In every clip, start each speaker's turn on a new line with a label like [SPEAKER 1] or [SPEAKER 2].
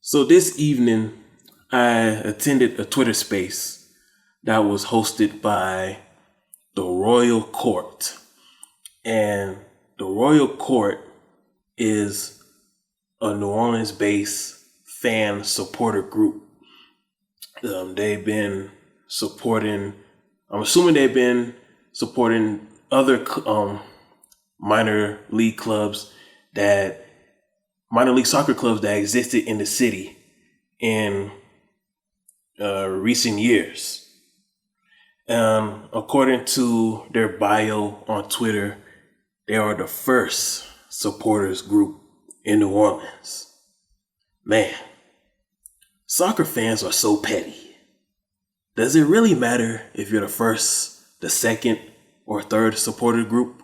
[SPEAKER 1] So this evening, I attended a Twitter space that was hosted by the Royal Court. And the Royal Court is a New Orleans-based fan supporter group. They've been supporting, I'm assuming they've been supporting other minor league soccer clubs that existed in the city in recent years. According to their bio on Twitter, they are the first supporters group in New Orleans. Man, soccer fans are so petty. Does it really matter if you're the first, the second, or third supporter group?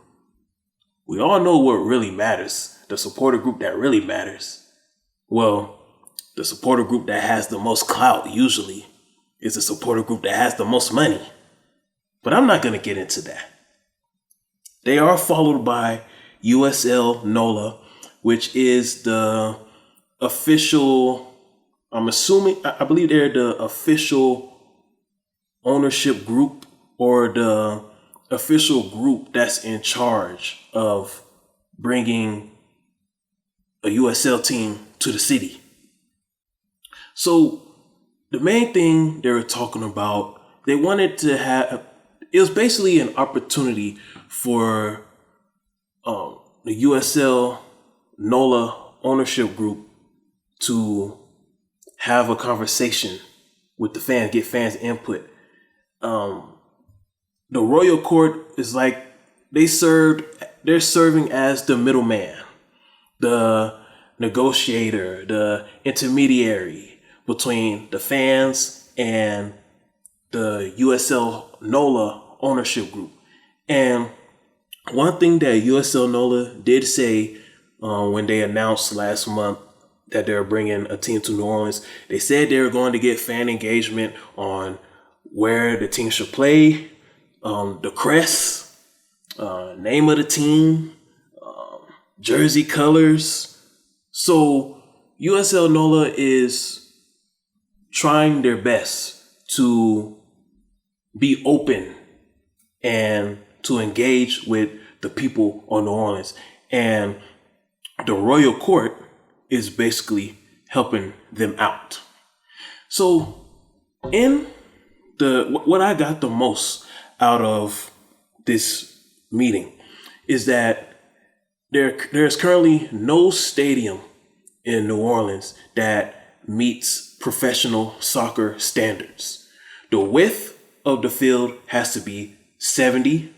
[SPEAKER 1] We all know what really matters, the supporter group that really matters. Well, the supporter group that has the most clout usually is the supporter group that has the most money. But I'm not going to get into that. They are followed by USL NOLA, which is the official, I believe they're the official ownership group or the official group that's in charge of bringing a USL team to the city. So the main thing they were talking about, they wanted to have, it was basically an opportunity for the USL NOLA ownership group to have a conversation with the fans, get fans' input. The Royal Court is like they're serving as the middleman, the negotiator, the intermediary between the fans and the USL NOLA ownership group. And one thing that USL NOLA did say when they announced last month that they're bringing a team to New Orleans, they said they were going to get fan engagement on where the team should play, the crest, name of the team, jersey colors. So USL NOLA is trying their best to be open and to engage with the people of New Orleans. And the Royal Court is basically helping them out. So what I got the most out of this meeting is that there's currently no stadium in New Orleans that meets professional soccer standards. The width of the field has to be 70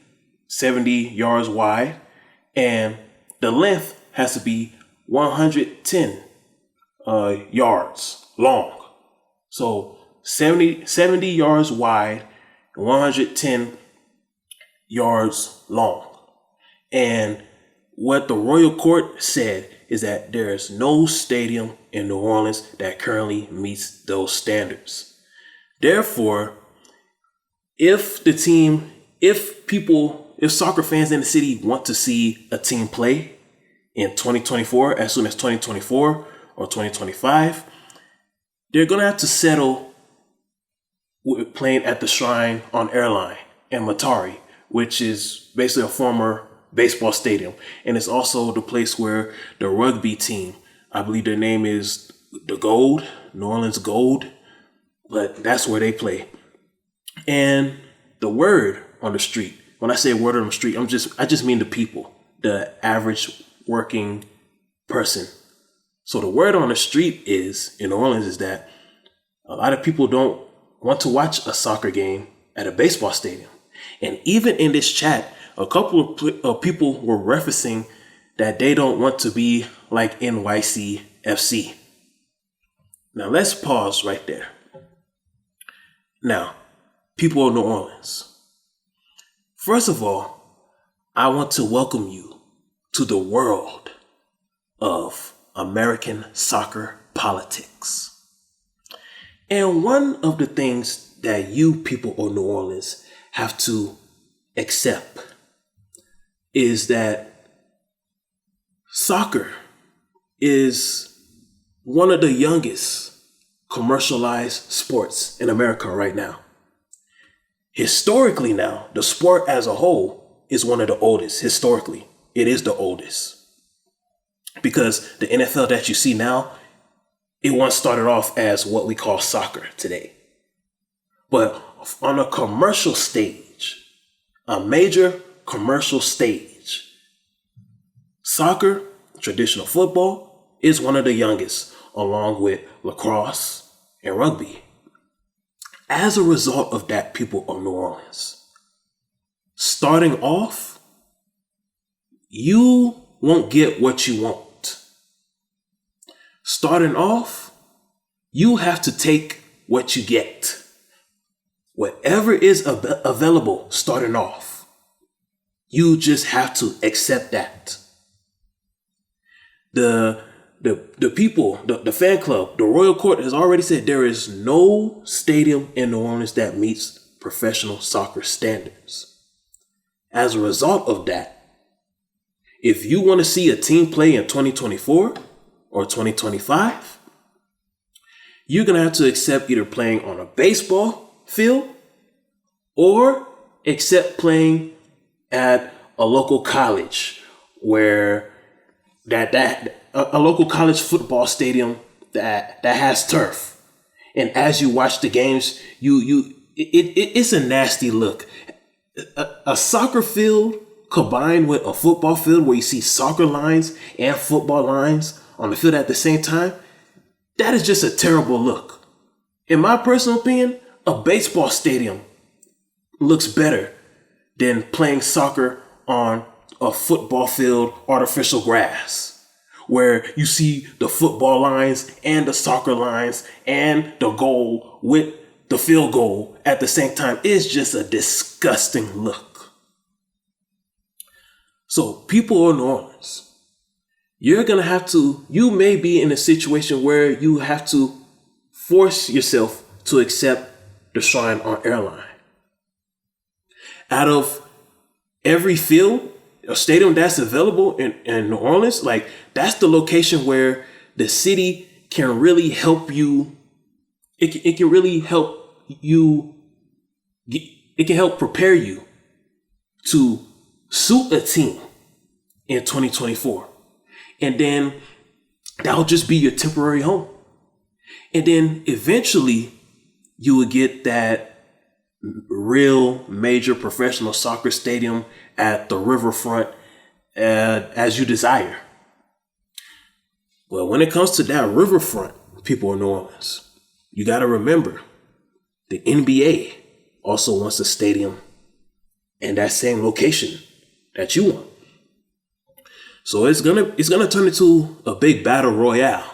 [SPEAKER 1] yards wide, and the length has to be 110 yards long. So 70 yards wide and 110 yards long. And what the Royal Court said is that there is no stadium in New Orleans that currently meets those standards. Therefore, if soccer fans in the city want to see a team play in 2024, as soon as 2024 or 2025, they're going to have to settle with playing at the Shrine on Airline in Matari, which is basically a former baseball stadium. And it's also the place where the rugby team, I believe their name is the Gold, New Orleans Gold, but that's where they play. And the word on the street, when I say word on the street, I just mean the people, the average working person. So the word on the street in New Orleans is that a lot of people don't want to watch a soccer game at a baseball stadium. And even in this chat, a couple of people were referencing that they don't want to be like NYCFC. Now let's pause right there. Now, people of New Orleans, first of all, I want to welcome you to the world of American soccer politics. And one of the things that you people of New Orleans have to accept is that soccer is one of the youngest commercialized sports in America right now. Historically now, the sport as a whole is one of the oldest. Historically, it is the oldest. Because the NFL that you see now, it once started off as what we call soccer today. But on a commercial stage, a major commercial stage, soccer, traditional football, is one of the youngest, along with lacrosse and rugby. As a result of that, people of New Orleans, starting off, you won't get what you want. Starting off, you have to take what you get. Whatever is available starting off, you just have to accept that. The people, the fan club, the Royal Court has already said there is no stadium in New Orleans that meets professional soccer standards. As a result of that, if you want to see a team play in 2024 or 2025, you're going to have to accept either playing on a baseball field or accept playing at a local college where a local college football stadium that has turf. And as you watch the games, it's a nasty look. A soccer field combined with a football field where you see soccer lines and football lines on the field at the same time, that is just a terrible look. In my personal opinion, a baseball stadium looks better than playing soccer on a football field, artificial grass, where you see the football lines and the soccer lines and the goal with the field goal at the same time. It's just a disgusting look. So people in New Orleans, you may be in a situation where you have to force yourself to accept the Shrine on Airline. Out of every field, a stadium that's available in New Orleans, like that's the location where the city can really help you. It can really help you. It can help prepare you to suit a team in 2024. And then that'll just be your temporary home. And then eventually you will get that real major professional soccer stadium at the riverfront as you desire. Well, when it comes to that riverfront, people in New Orleans, you got to remember the NBA also wants a stadium in that same location that you want. So it's gonna turn into a big battle royale.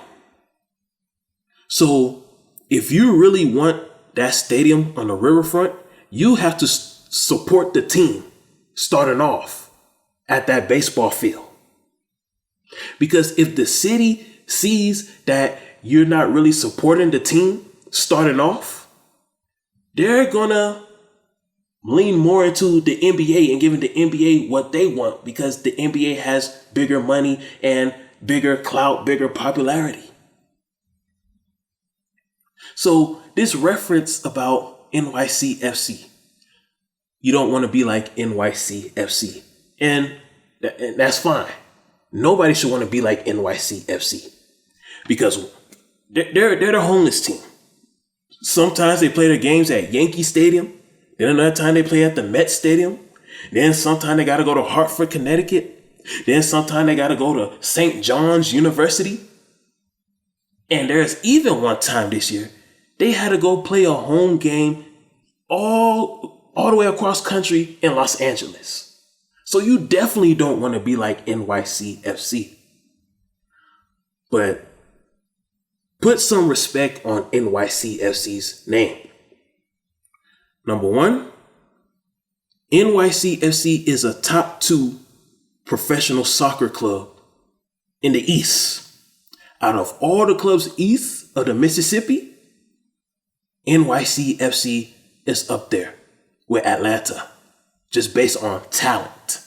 [SPEAKER 1] So if you really want that stadium on the riverfront, you have to support the team starting off at that baseball field. Because if the city sees that you're not really supporting the team starting off, they're gonna lean more into the NBA and giving the NBA what they want, because the NBA has bigger money and bigger clout, bigger popularity. So this reference about NYCFC, you don't want to be like NYCFC, and that's fine. Nobody should want to be like NYCFC because they're the homeless team. Sometimes they play their games at Yankee Stadium. Then another time they play at the Met Stadium. Then sometime they got to go to Hartford, Connecticut. Then sometime they got to go to St. John's University. And there's even one time this year, they had to go play a home game all the way across country in Los Angeles. So you definitely don't want to be like NYCFC. But put some respect on NYCFC's name. Number one, NYCFC is a top 2 professional soccer club in the East. Out of all the clubs east of the Mississippi, NYCFC is up there with Atlanta, just based on talent.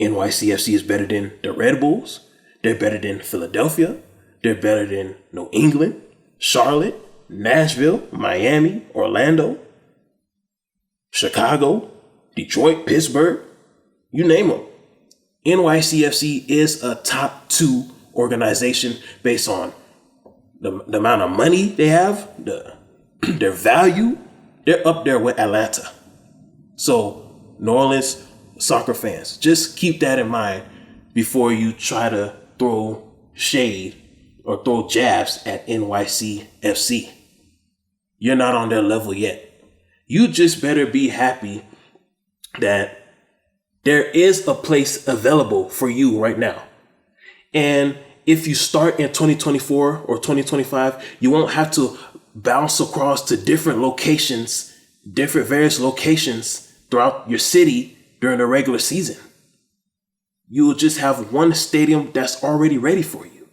[SPEAKER 1] NYCFC is better than the Red Bulls. They're better than Philadelphia. They're better than New England, Charlotte, Nashville, Miami, Orlando, Chicago, Detroit, Pittsburgh, you name them. NYCFC is a top 2 organization based on the amount of money they have, their value. They're up there with Atlanta. So New Orleans soccer fans, just keep that in mind before you try to throw shade or throw jabs at NYCFC. You're not on their level yet. You just better be happy that there is a place available for you right now. And if you start in 2024 or 2025, you won't have to bounce across to different locations, various locations throughout your city during the regular season. You will just have one stadium that's already ready for you.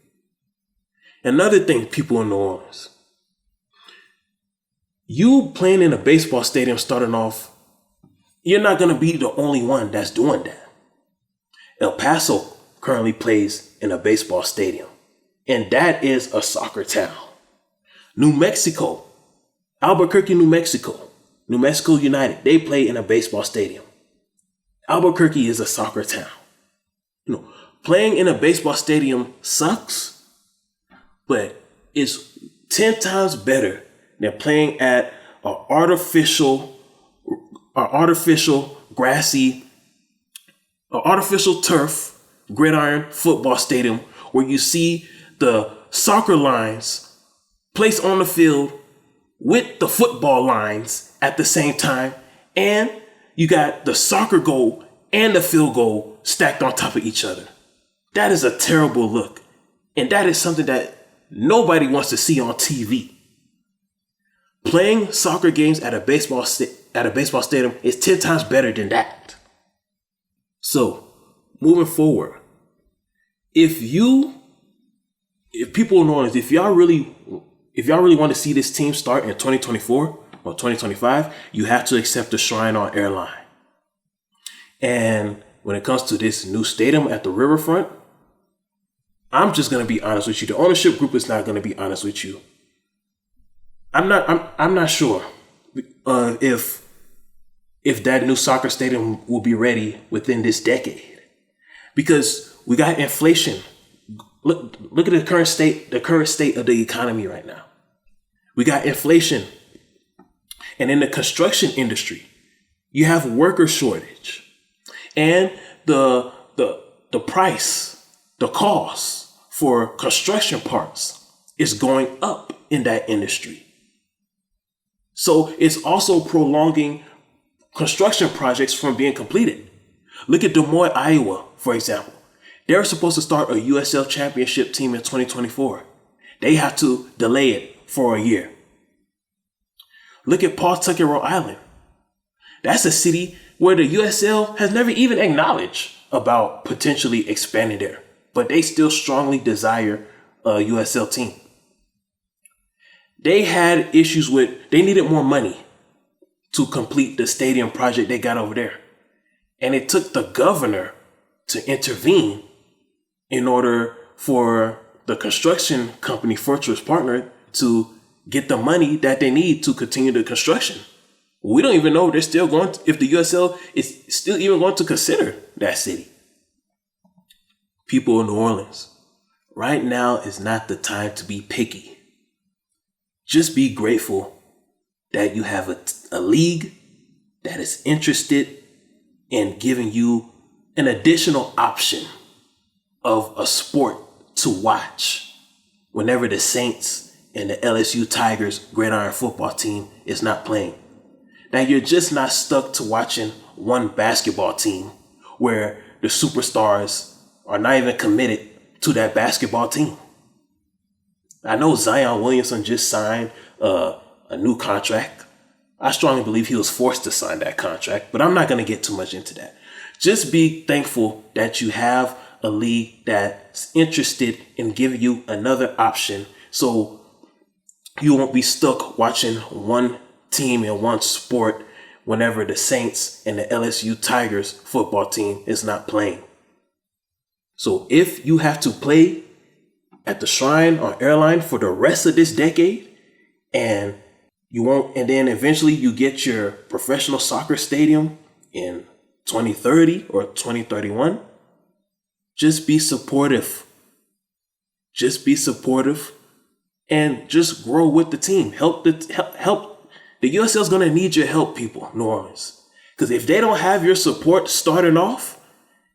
[SPEAKER 1] Another thing, people in New Orleans, you playing in a baseball stadium starting off, you're not going to be the only one that's doing that. El Paso currently plays in a baseball stadium, and that is a soccer town. New Mexico, Albuquerque, New Mexico United, they play in a baseball stadium. Albuquerque is a soccer town. Playing in a baseball stadium sucks, but it's 10 times better than playing at an artificial turf gridiron football stadium where you see the soccer lines placed on the field with the football lines at the same time, and you got the soccer goal and the field goal stacked on top of each other. That is a terrible look, and that is something that nobody wants to see on TV. Playing soccer games at a baseball stadium is 10 times better than that. So, moving forward, if people in New Orleans, if y'all really want to see this team start in 2024 or 2025, you have to accept the Shrine on Airline. And when it comes to this new stadium at the riverfront, I'm just going to be honest with you. The ownership group is not going to be honest with you. I'm not sure if that new soccer stadium will be ready within this decade, because we got inflation. Look at the current state of the economy right now. We got inflation, and in the construction industry, you have worker shortage, and the price, the cost for construction parts is going up in that industry. So it's also prolonging construction projects from being completed. Look at Des Moines, Iowa, for example. They were supposed to start a USL championship team in 2024. They have to delay it for a year. Look at Pawtucket, Rhode Island. That's a city where the USL has never even acknowledged about potentially expanding there, but they still strongly desire a USL team. They had issues they needed more money to complete the stadium project they got over there. And it took the governor to intervene in order for the construction company, Fortress Partner, to get the money that they need to continue the construction. We don't even know if the USL is still even going to consider that city. People in New Orleans, right now is not the time to be picky. Just be grateful that you have a league that is interested in giving you an additional option of a sport to watch whenever the Saints and the LSU Tigers gridiron football team is not playing. That you're just not stuck to watching one basketball team where the superstars are not even committed to that basketball team. I know Zion Williamson just signed a new contract. I strongly believe he was forced to sign that contract, but I'm not going to get too much into that. Just be thankful that you have a league that's interested in giving you another option, so you won't be stuck watching one team in one sport whenever the Saints and the LSU Tigers football team is not playing. So if you have to play at the Shrine or Airline for the rest of this decade, and then eventually you get your professional soccer stadium in 2030 or 2031. Just be supportive. Just be supportive and just grow with the team. Help. The USL is going to need your help, people, New Orleans. Because if they don't have your support starting off,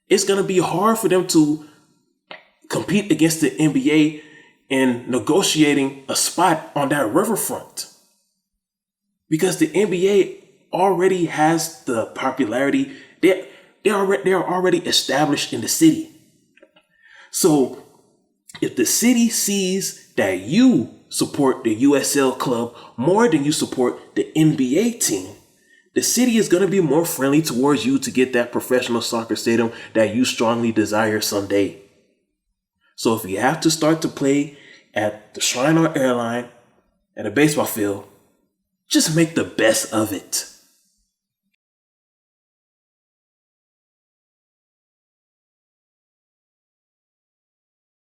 [SPEAKER 1] it's going to be hard for them to compete against the NBA in negotiating a spot on that riverfront. Because the NBA already has the popularity. They are already established in the city. So if the city sees that you support the USL club more than you support the NBA team, the city is going to be more friendly towards you to get that professional soccer stadium that you strongly desire someday. So if you have to start to play at the Shrine or Airline, at a baseball field, just make the best of it.